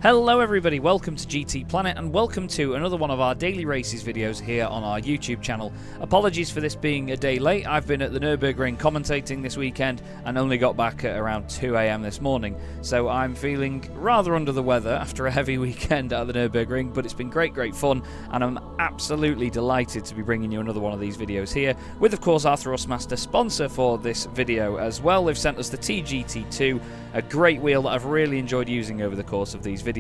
Hello everybody, welcome to GT Planet and welcome to another one of our daily races videos here on our YouTube channel. Apologies for this being a day late. I've been at the Nürburgring commentating this weekend and only got back at around 2 AM this morning. So I'm feeling rather under the weather after a heavy weekend at the Nürburgring, but it's been great fun and I'm absolutely delighted to be bringing you another one of these videos here with of course our Thrustmaster sponsor for this video as well. They've sent us the TGT2, a great wheel that I've really enjoyed using over the course of these videos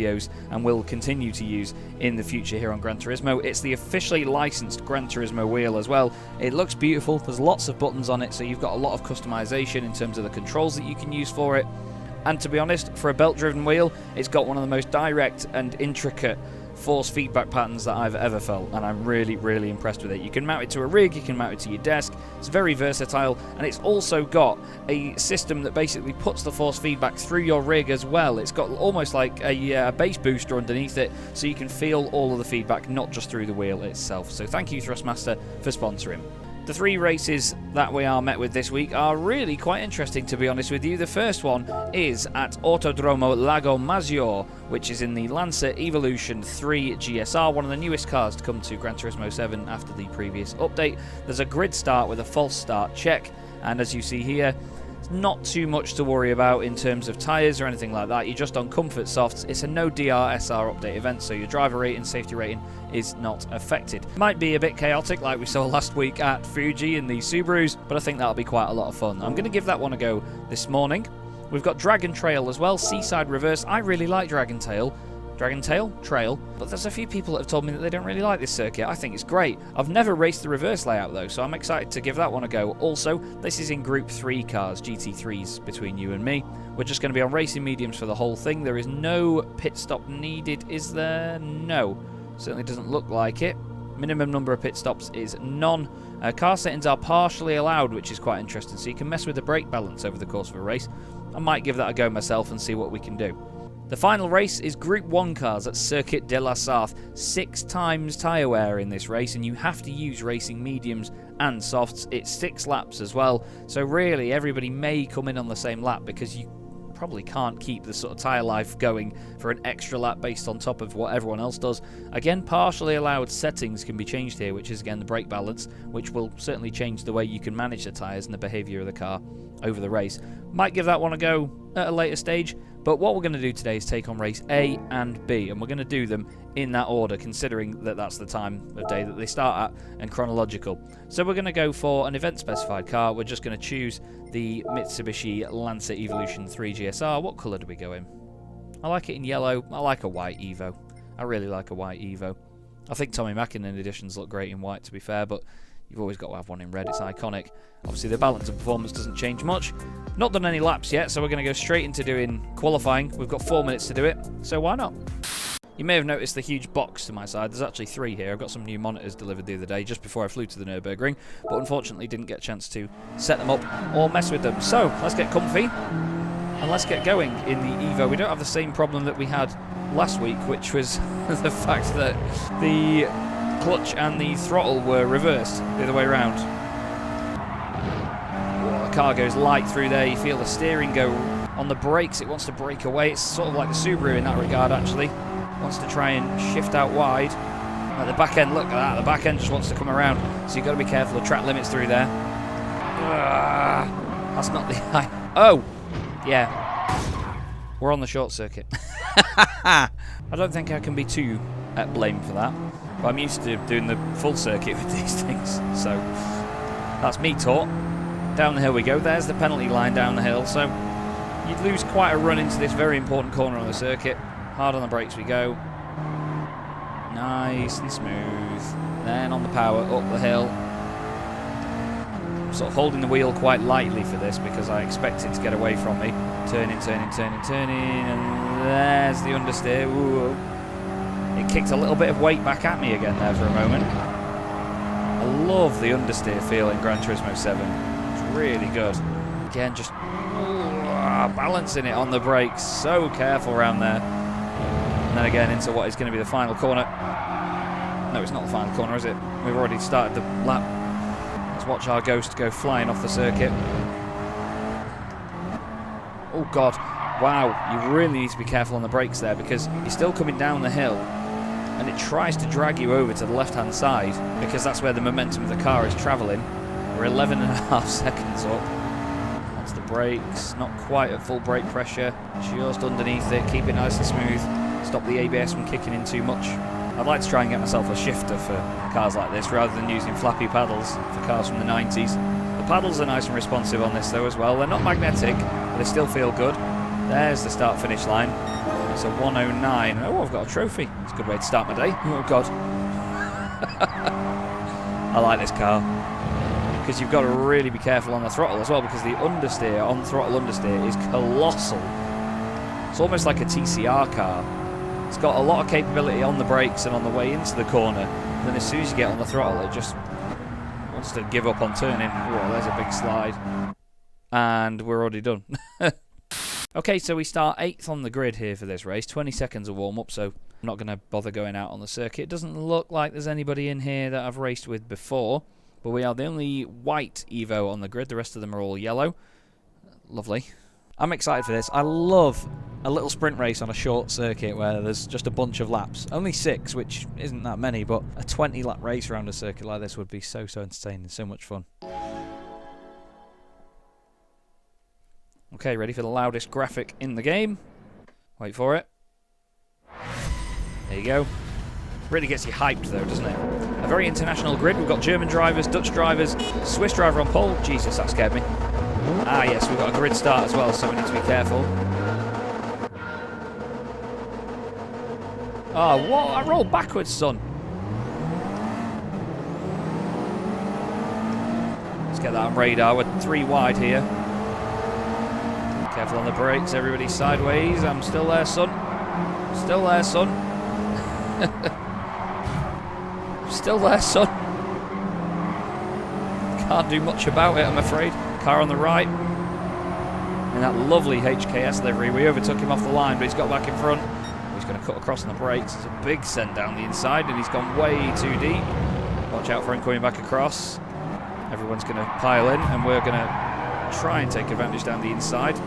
and will continue to use in the future here on Gran Turismo. It's the officially licensed Gran Turismo wheel as well. It looks beautiful, there's lots of buttons on it, so you've got a lot of customization in terms of the controls that you can use for it. And to be honest, for a belt-driven wheel, it's got one of the most direct and intricate force feedback patterns that I've ever felt, and I'm really impressed with it. You can mount it to a rig, you can mount it to your desk, it's very versatile, and it's also got a system that basically puts the force feedback through your rig as well. It's got almost like a bass booster underneath it, so you can feel all of the feedback, not just through the wheel itself. So thank you Thrustmaster for sponsoring. The three races that we are met with this week are really quite interesting, to be honest with you. The first one is at Autodromo Lago Maggiore, which is in the Lancer Evolution 3 GSR, one of the newest cars to come to Gran Turismo 7 after the previous update. There's a grid start with a false start check, and as you see here, not too much to worry about in terms of tyres or anything like that. You're just on comfort softs. It's a no DRSR update event, so your driver rating, safety rating is not affected. Might be a bit chaotic like we saw last week at Fuji in the Subarus, but I think that'll be quite a lot of fun. I'm going to give that one a go this morning. We've got Dragon Trail as well, Seaside Reverse. I really like Dragon Trail, but there's a few people that have told me that they don't really like this circuit. I think it's great. I've never raced the reverse layout though, so I'm excited to give that one a go. Also, this is in Group 3 cars, GT3s between you and me. We're just going to be on racing mediums for the whole thing. There is no pit stop needed, is there? No. Certainly doesn't look like it. Minimum number of pit stops is none. Car settings are partially allowed, which is quite interesting, so you can mess with the brake balance over the course of a race. I might give that a go myself and see what we can do. The final race is Group 1 cars at Circuit de la Sarthe. 6 times tyre wear in this race, and you have to use racing mediums and softs. It's 6 laps as well, so really everybody may come in on the same lap because you probably can't keep the sort of tyre life going for an extra lap based on top of what everyone else does. Again, partially allowed settings can be changed here, which is again the brake balance, which will certainly change the way you can manage the tyres and the behaviour of the car over the race. Might give that one a go at a later stage, but what we're going to do today is take on race A and B, and we're going to do them in that order, considering that that's the time of day that they start at and chronological. So we're going to go for an event specified car. We're just going to choose the Mitsubishi Lancer Evolution 3 GSR. What colour do we go in? I like it in yellow. I like a white Evo. I really like a white Evo. I think Tommy Mäkinen editions look great in white, to be fair, but you've always got to have one in red. It's iconic. Obviously, the balance of performance doesn't change much. Not done any laps yet, so we're going to go straight into doing qualifying. We've got 4 minutes to do it, so why not? You may have noticed the huge box to my side. There's actually 3 here. I've got some new monitors delivered the other day just before I flew to the Nürburgring, but unfortunately didn't get a chance to set them up or mess with them. So let's get comfy and let's get going in the Evo. We don't have the same problem that we had last week, which was the fact that the clutch and the throttle were reversed the other way around. Oh, the car goes light through there. You feel the steering go on the brakes. It wants to break away. It's sort of like the Subaru in that regard, actually. Wants to try and shift out wide. At the back end, look at that. The back end just wants to come around. So you've got to be careful of track limits through there. That's not the high. Oh, yeah. We're on the short circuit. I don't think I can be too at blame for that. But I'm used to doing the full circuit with these things, so that's me taught. Down the hill we go. There's the penalty line down the hill, so you'd lose quite a run into this very important corner on the circuit. Hard on the brakes we go. Nice and smooth. Then on the power, up the hill. I'm sort of holding the wheel quite lightly for this because I expect it to get away from me. Turning, and there's the understeer. Ooh. It kicked a little bit of weight back at me again there for a moment. I love the understeer feel in Gran Turismo 7. It's really good. Again, just balancing it on the brakes. So careful around there. And then again into what is going to be the final corner. No, it's not the final corner, is it? We've already started the lap. Let's watch our Ghost go flying off the circuit. Oh, God. wow, you really need to be careful on the brakes there because you're still coming down the hill and it tries to drag you over to the left-hand side because that's where the momentum of the car is travelling. We're 11.5 seconds up. Onto the brakes, not quite at full brake pressure, just underneath it, keep it nice and smooth, stop the ABS from kicking in too much. I'd like to try and get myself a shifter for cars like this rather than using flappy paddles for cars from the 90s. The paddles are nice and responsive on this though as well. They're not magnetic, but they still feel good. There's the start-finish line. It's a 1:09. Oh, I've got a trophy. It's a good way to start my day. Oh, God. I like this car. Because you've got to really be careful on the throttle as well, because the understeer, on-throttle understeer, is colossal. It's almost like a TCR car. It's got a lot of capability on the brakes and on the way into the corner. And then as soon as you get on the throttle, it just wants to give up on turning. Oh, there's a big slide. And we're already done. Okay, so we start 8th on the grid here for this race. 20 seconds of warm-up, so I'm not going to bother going out on the circuit. It doesn't look like there's anybody in here that I've raced with before, but we are the only white Evo on the grid. The rest of them are all yellow. Lovely. I'm excited for this. I love a little sprint race on a short circuit where there's just a bunch of laps. Only 6, which isn't that many, but a 20-lap race around a circuit like this would be so entertaining, so much fun. Okay, ready for the loudest graphic in the game. Wait for it. There you go. Really gets you hyped though, doesn't it? A very international grid. We've got German drivers, Dutch drivers, Swiss driver on pole. Jesus, that scared me. Ah yes, we've got a grid start as well, so we need to be careful. Oh, what? I rolled backwards, son. Let's get that on radar. We're 3 wide here. Careful on the brakes, everybody sideways. I'm still there, son. Still there, son. Still there, son. Can't do much about it, I'm afraid. Car on the right. And that lovely HKS livery. We overtook him off the line, but he's got back in front. He's going to cut across on the brakes. It's a big send down the inside, and he's gone way too deep. Watch out for him coming back across. Everyone's going to pile in, and we're going to try and take advantage down the inside.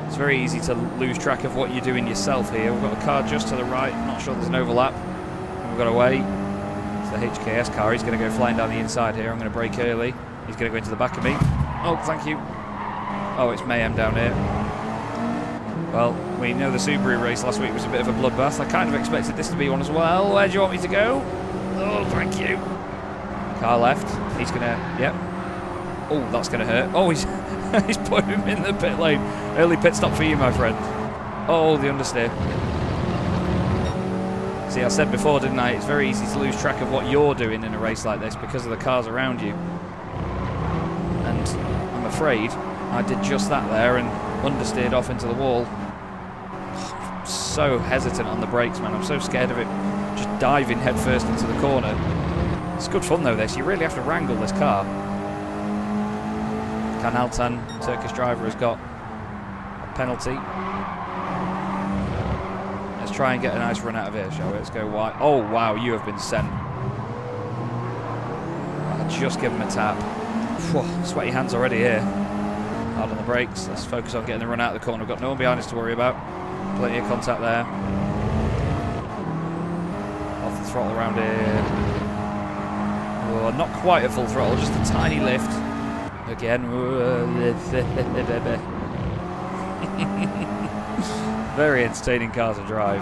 It's very easy to lose track of what you're doing yourself here. We've got a car just to the right. I'm not sure there's an overlap. And we've got to wait. It's the HKS car. He's going to go flying down the inside here. I'm going to brake early. He's going to go into the back of me. Oh, thank you. Oh, it's mayhem down here. Well, we know the Subaru race last week was a bit of a bloodbath. I kind of expected this to be one as well. Where do you want me to go? Oh, thank you. Car left. He's going to... Yep. Oh, that's going to hurt. Oh, he's put him in the pit lane. Early pit stop for you, my friend. Oh, the understeer. See, I said before, didn't I? It's very easy to lose track of what you're doing in a race like this because of the cars around you. And I'm afraid I did just that there and understeered off into the wall. I'm so hesitant on the brakes, man. I'm so scared of it just diving headfirst into the corner. It's good fun, though, this. You really have to wrangle this car. Kanaltan, Turkish driver, has got a penalty. Let's try and get a nice run out of here, shall we? Let's go wide. Oh, wow, you have been sent. I'll just give him a tap. Whew, sweaty hands already here. Hard on the brakes. Let's focus on getting the run out of the corner. We've got no one behind us to worry about. Plenty of contact there. Off the throttle around here. Oh, not quite a full throttle, just a tiny lift. Again. Very entertaining car to drive.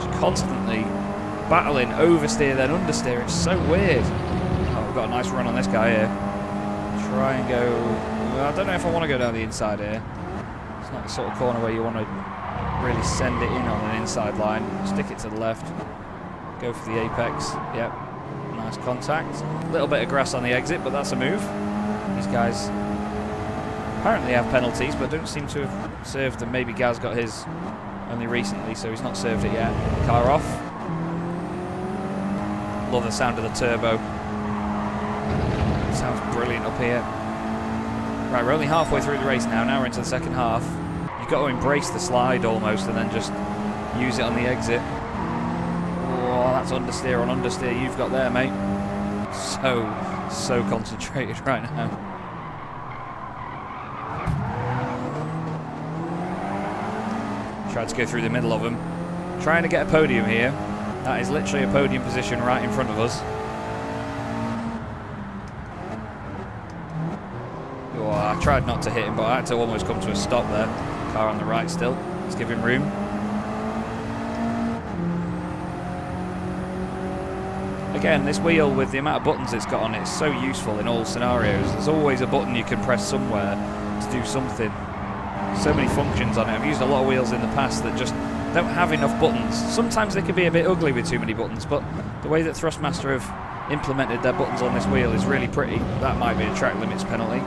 Just constantly battling oversteer then understeer. It's so weird. Oh, we've got a nice run on this guy here. Try and go... I don't know if I want to go down the inside here. It's not the sort of corner where you want to really send it in on an inside line. Stick it to the left. Go for the apex. Yep. Nice contact. A little bit of grass on the exit, but that's a move. These guys apparently have penalties, but don't seem to have served them. Maybe Gaz got his only recently, so he's not served it yet. Car off. Love the sound of the turbo. Sounds brilliant up here. Right, we're only halfway through the race now. Now we're into the second half. You've got to embrace the slide almost and then just use it on the exit. Oh, that's understeer on understeer you've got there, mate. So concentrated right now. Tried to go through the middle of them. Trying to get a podium here. That is literally a podium position right in front of us. Oh, I tried not to hit him, but I had to almost come to a stop there. Car on the right still. Let's give him room. Again, this wheel with the amount of buttons it's got on it is so useful in all scenarios. There's always a button you can press somewhere to do something. So many functions on it. I've used a lot of wheels in the past that just don't have enough buttons. Sometimes they can be a bit ugly with too many buttons, but the way that Thrustmaster have implemented their buttons on this wheel is really pretty. That might be a track limits penalty.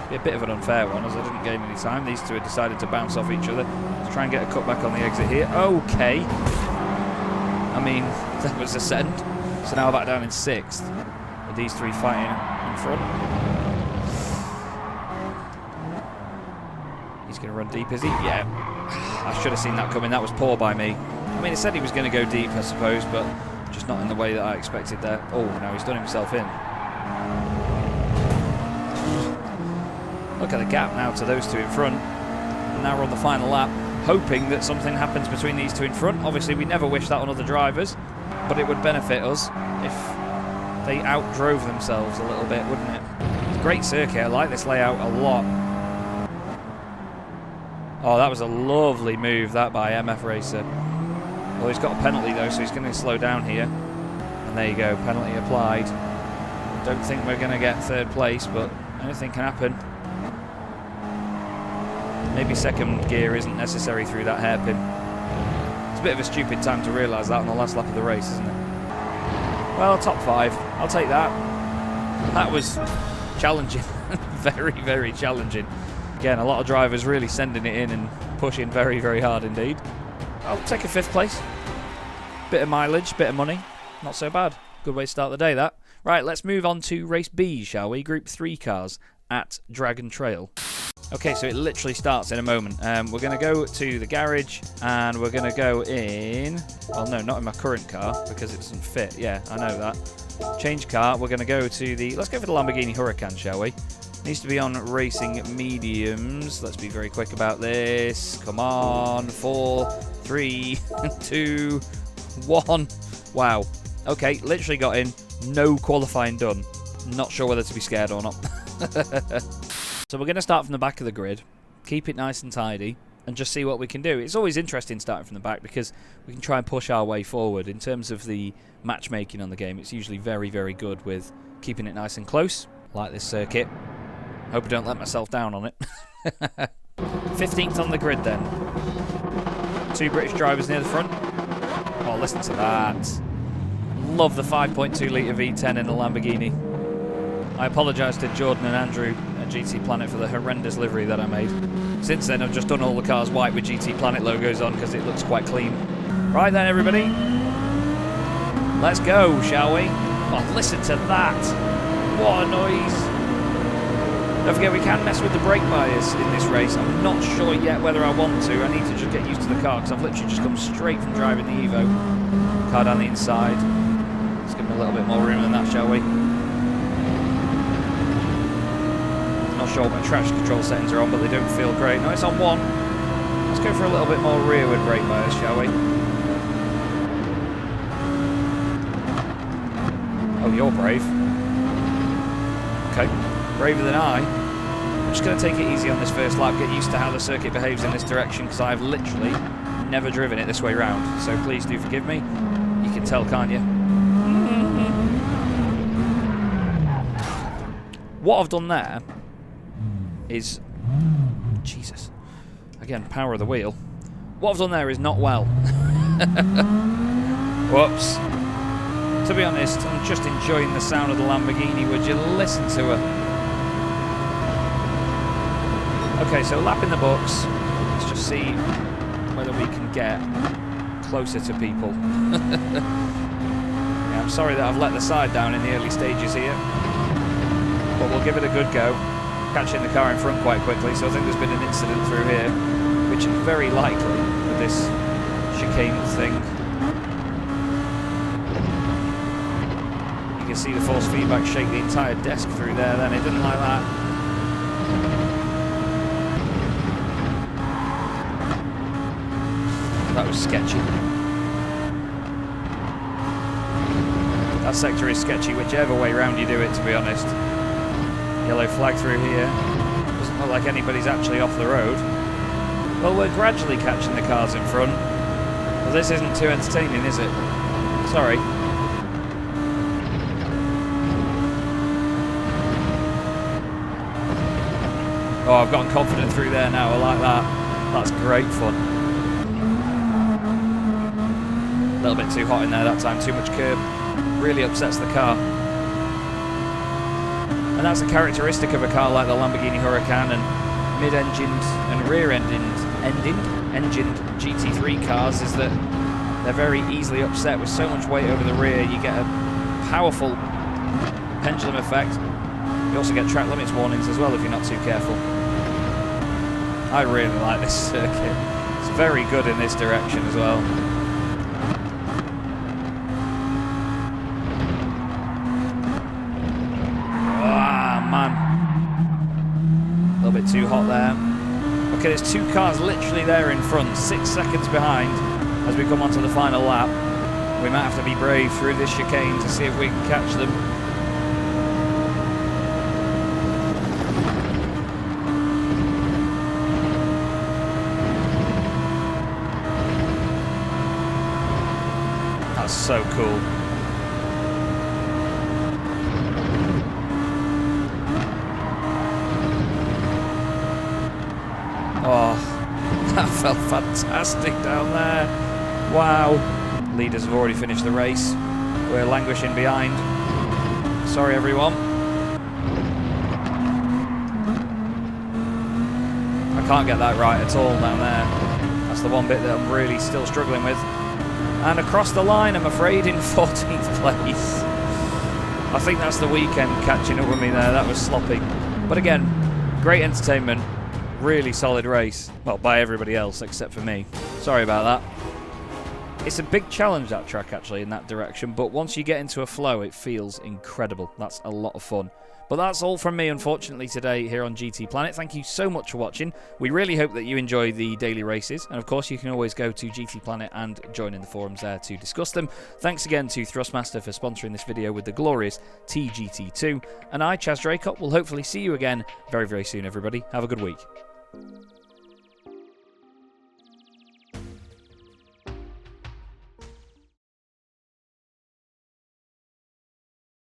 Be a bit of an unfair one as I didn't gain any time. These two have decided to bounce off each other. Let's try and get a cut back on the exit here. Okay. I mean, that was ascend. So now back down in 6th. With these three fighting in front. He's going to run deep, is he? Yeah. I should have seen that coming. That was poor by me. I mean, it said he was going to go deep, I suppose, but just not in the way that I expected there. Oh, now he's done himself in. Look at the gap now to those two in front. And now we're on the final lap, hoping that something happens between these two in front. Obviously, we never wish that on other drivers, but it would benefit us if they outdrove themselves a little bit, wouldn't it? It's a great circuit. I like this layout a lot. Oh, that was a lovely move, that by MF Racer. Well, he's got a penalty, though, so he's going to slow down here. And there you go, penalty applied. Don't think we're going to get 3rd place, but anything can happen. Maybe 2nd gear isn't necessary through that hairpin. It's a bit of a stupid time to realise that on the last lap of the race, isn't it? Well, top 5. I'll take that. That was challenging. Very, very challenging. Again, a lot of drivers really sending it in and pushing very, very hard indeed. I'll take a 5th place. Bit of mileage, bit of money. Not so bad. Good way to start the day, that. Right, let's move on to race B, shall we? Group 3 cars at Dragon Trail. Okay, so it literally starts in a moment. We're going to go to the garage and we're going to go in... Well, no, not in my current car because it doesn't fit. Yeah, I know that. Change car. We're going to go to the... Let's go for the Lamborghini Huracan, shall we? Needs to be on racing mediums. Let's be very quick about this. Come on. 4, 3, 2, 1. Wow. Okay, literally got in. No qualifying done. Not sure whether to be scared or not. So we're going to start from the back of the grid, keep it nice and tidy, and just see what we can do. It's always interesting starting from the back because we can try and push our way forward. In terms of the matchmaking on the game, it's usually very, very good with keeping it nice and close, like this circuit. Hope I don't let myself down on it. 15th on the grid then. 2 British drivers near the front. Oh, listen to that. Love the 5.2 litre V10 in the Lamborghini. I apologise to Jordan and Andrew at GT Planet for the horrendous livery that I made. Since then, I've just done all the cars white with GT Planet logos on because it looks quite clean. Right then, everybody. Let's go, shall we? Oh, listen to that. What a noise. Don't forget, we can mess with the brake bias in this race. I'm not sure yet whether I want to. I need to just get used to the car because I've literally just come straight from driving the Evo. Car down the inside. Let's give him a little bit more room than that, shall we? Not sure what my traction control settings are on, but they don't feel great. No, it's on 1. Let's go for a little bit more rearward brake bias, shall we? Oh, you're brave. Okay, braver than I. I'm just going to take it easy on this first lap, get used to how the circuit behaves in this direction, because I've literally never driven it this way round. So please do forgive me. You can tell, can't you? What I've done there is... Jesus. Again, power of the wheel. What I've done there is not well. Whoops. To be honest, I'm just enjoying the sound of the Lamborghini. Would you listen to her? Okay, so lap in the books. Let's just see whether we can get closer to people. Yeah, I'm sorry that I've let the side down in the early stages here. But we'll give it a good go. Catching the car in front quite quickly, so I think there's been an incident through here, which is very likely with this chicane thing. You can see the force feedback shake the entire desk through there then. It didn't like that. That was sketchy. That sector is sketchy whichever way round you do it, to be honest. Yellow flag through here. Doesn't look like anybody's actually off the road. Well, we're gradually catching the cars in front. Well, this isn't too entertaining, is it? Sorry. Oh, I've gotten confident through there now. I like that. That's great fun. A little bit too hot in there that time. Too much curb. Really upsets the car. And that's a characteristic of a car like the Lamborghini Huracan and mid-engined and rear-engined GT3 cars, is that they're very easily upset with so much weight over the rear. You get a powerful pendulum effect. You also get track limits warnings as well if you're not too careful. I really like this circuit. It's very good in this direction as well. A little bit too hot there. Okay, there's two cars literally there in front, 6 seconds behind as we come onto the final lap. We might have to be brave through this chicane to see if we can catch them. That's so cool. Oh, that felt fantastic down there. Wow. Leaders have already finished the race. We're languishing behind. Sorry, everyone. I can't get that right at all down there. That's the one bit that I'm really still struggling with. And across the line, I'm afraid, in 14th place. I think that's the weekend catching up with me there. That was sloppy. But again, great entertainment. Really solid race. Well, by everybody else except for me. Sorry about that. It's a big challenge, that track, actually, in that direction. But once you get into a flow, it feels incredible. That's a lot of fun. But that's all from me, unfortunately, today here on GT Planet. Thank you so much for watching. We really hope that you enjoy the daily races. And, of course, you can always go to GT Planet and join in the forums there to discuss them. Thanks again to Thrustmaster for sponsoring this video with the glorious TGT2. And I, Chaz Draycott, will hopefully see you again very, very soon, everybody. Have a good week.